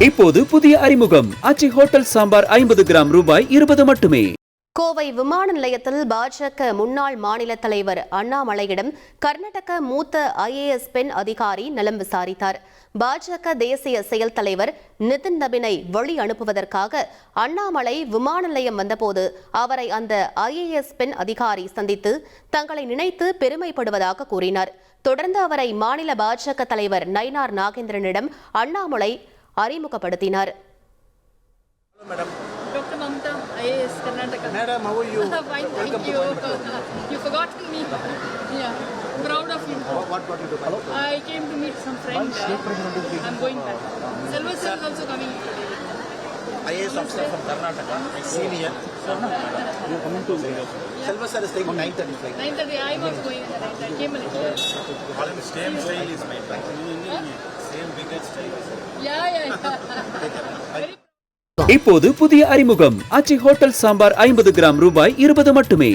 இப்போது புதிய அறிமுகம் ஆச்சி ஹோட்டல் சாம்பார் 50 கிராம் ரூபாய் 20 மட்டுமே. கோவை விமான நிலையத்தில் பாஜக முன்னாள் மாநில தலைவர் அண்ணாமலையிடம் கர்நாடக மூத்த IAS பெண் அதிகாரி நலம் விசாரித்தார். பாஜக தேசிய செயல் தலைவர் நிதின் நபினை வழி அனுப்புவதற்காக அண்ணாமலை விமான நிலையம் வந்தபோது அவரை அந்த IAS பெண் அதிகாரி சந்தித்து தங்களை நினைத்து பெருமைப்படுவதாக கூறினார். தொடர்ந்து அவரை மாநில பாஜக தலைவர் நயினார் நாகேந்திரனிடம் அண்ணாமலை அறிமுகப்படுத்தினார். Dr. Mamta, IAS, Karnataka. Madam, how are you? Fine, thank you. You forgotten me. Yeah, proud of you. What got you to come? I came to meet some friend. I'm going back. Selva sir is also coming today. IAS officer from Karnataka, senior. You are coming to Selva sir is taking 9:30 flight. 9:30, I was going at 9:30. I came a little early. All the same style is made. Same bigger style. Yeah. Very இப்போது புதிய அறிமுகம் ஆச்சி hotel sambar 50 gram ரூபாய் 20 மட்டுமே.